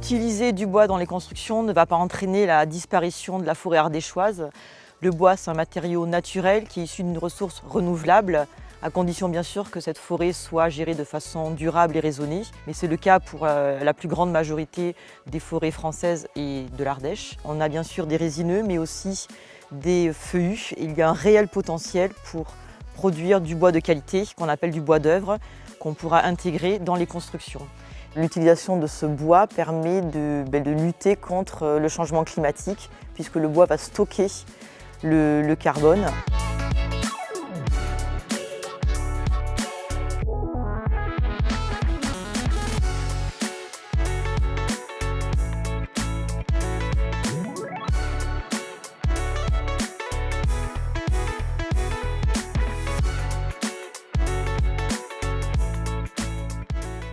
Utiliser du bois dans les constructions ne va pas entraîner la disparition de la forêt ardéchoise. Le bois, c'est un matériau naturel qui est issu d'une ressource renouvelable, à condition bien sûr que cette forêt soit gérée de façon durable et raisonnée. Mais c'est le cas pour la plus grande majorité des forêts françaises et de l'Ardèche. On a bien sûr des résineux, mais aussi des feuillus. Il y a un réel potentiel pour produire du bois de qualité, qu'on appelle du bois d'œuvre, qu'on pourra intégrer dans les constructions. L'utilisation de ce bois permet de lutter contre le changement climatique, puisque le bois va stocker le carbone.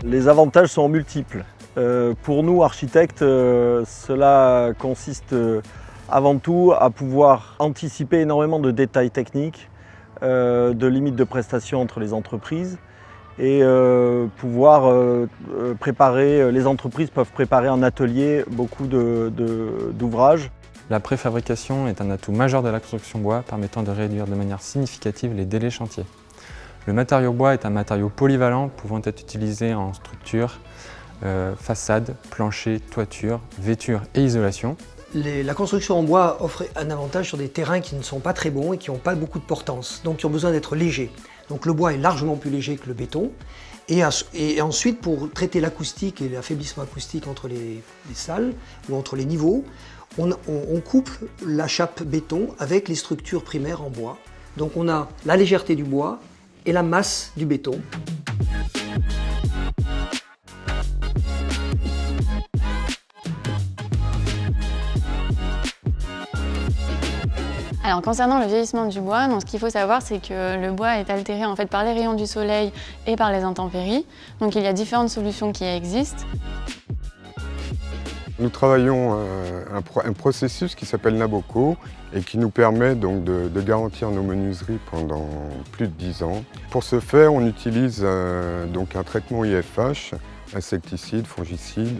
Les avantages sont multiples. Pour nous, architectes, cela consiste avant tout à pouvoir anticiper énormément de détails techniques, de limites de prestations entre les entreprises et pouvoir préparer, les entreprises peuvent préparer en atelier beaucoup d'ouvrages. La préfabrication est un atout majeur de la construction bois permettant de réduire de manière significative les délais chantiers. Le matériau bois est un matériau polyvalent pouvant être utilisé en structure, façade, plancher, toiture, vêture et isolation. La construction en bois offre un avantage sur des terrains qui ne sont pas très bons et qui n'ont pas beaucoup de portance, donc qui ont besoin d'être légers. Donc le bois est largement plus léger que le béton. Et ensuite, pour traiter l'acoustique et l'affaiblissement acoustique entre les salles ou entre les niveaux, on couple la chape béton avec les structures primaires en bois. Donc on a la légèreté du bois et la masse du béton. Alors concernant le vieillissement du bois, ce qu'il faut savoir, c'est que le bois est altéré en fait par les rayons du soleil et par les intempéries. Donc il y a différentes solutions qui existent. Nous travaillons un processus qui s'appelle Naboco et qui nous permet donc de garantir nos menuiseries pendant plus de 10 ans. Pour ce faire, on utilise donc un traitement IFH, insecticide, fongicide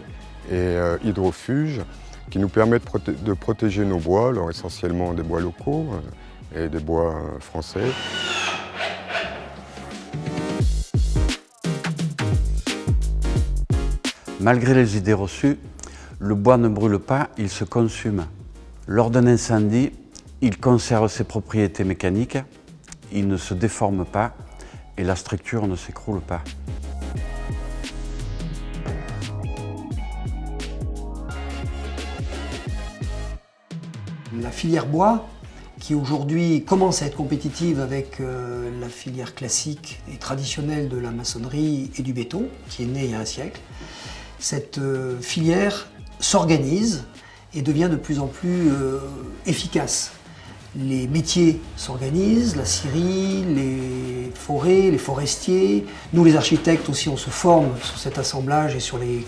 et hydrofuge, qui nous permet de protéger nos bois, alors essentiellement des bois locaux et des bois français. Malgré les idées reçues, le bois ne brûle pas, il se consume. Lors d'un incendie, il conserve ses propriétés mécaniques, il ne se déforme pas et la structure ne s'écroule pas. La filière bois, qui aujourd'hui commence à être compétitive avec la filière classique et traditionnelle de la maçonnerie et du béton, qui est née il y a un siècle, cette filière s'organise et devient de plus en plus efficace. Les métiers s'organisent, la scierie, les forêts, les forestiers. Nous les architectes aussi, on se forme sur cet assemblage et sur les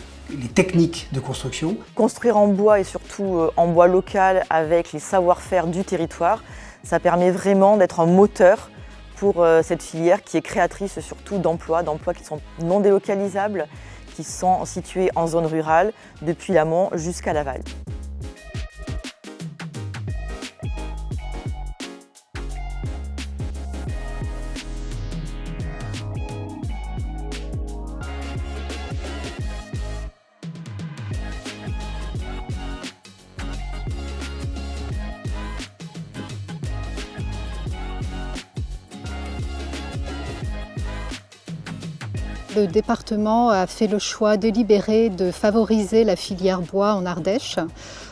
techniques de construction. Construire en bois et surtout en bois local avec les savoir-faire du territoire, ça permet vraiment d'être un moteur pour cette filière qui est créatrice surtout d'emplois qui sont non délocalisables, qui sont situés en zone rurale, depuis l'amont jusqu'à l'aval. Le département a fait le choix délibéré de favoriser la filière bois en Ardèche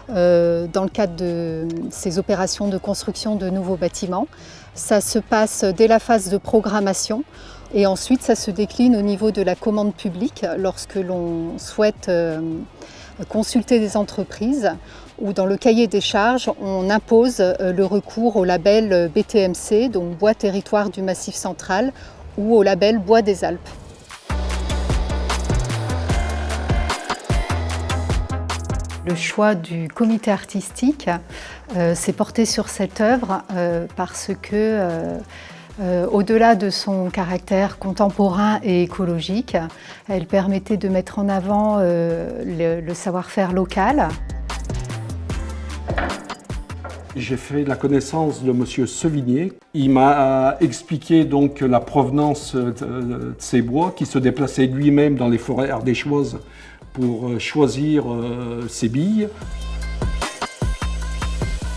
dans le cadre de ces opérations de construction de nouveaux bâtiments. Ça se passe dès la phase de programmation et ensuite ça se décline au niveau de la commande publique lorsque l'on souhaite consulter des entreprises ou dans le cahier des charges, on impose le recours au label BTMC, donc Bois Territoire du Massif Central, ou au label Bois des Alpes. Le choix du comité artistique s'est porté sur cette œuvre parce que Au-delà de son caractère contemporain et écologique, elle permettait de mettre en avant le savoir-faire local. J'ai fait la connaissance de M. Sevigné. Il m'a expliqué donc la provenance de ces bois, qui se déplaçait lui-même dans les forêts ardéchoises pour choisir ses billes.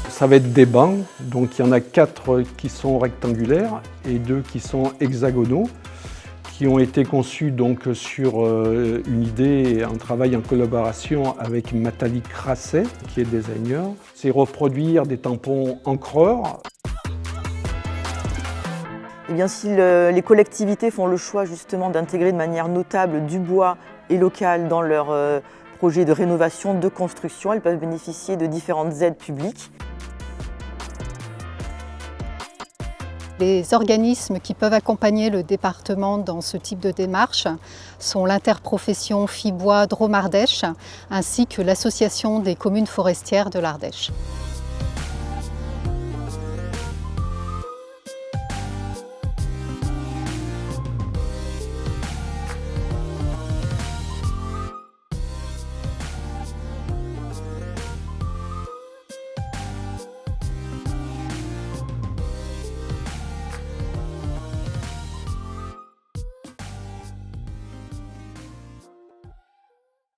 Ça va être des bancs, donc il y en a 4 qui sont rectangulaires et 2 qui sont hexagonaux, qui ont été conçus donc sur une idée et un travail en collaboration avec Nathalie Crasset, qui est designer. C'est reproduire des tampons encreurs. Eh bien, si les collectivités font le choix justement d'intégrer de manière notable du bois et local dans leur projet de rénovation, de construction, elles peuvent bénéficier de différentes aides publiques. Les organismes qui peuvent accompagner le département dans ce type de démarche sont l'interprofession Fibois Drôme Ardèche ainsi que l'association des communes forestières de l'Ardèche.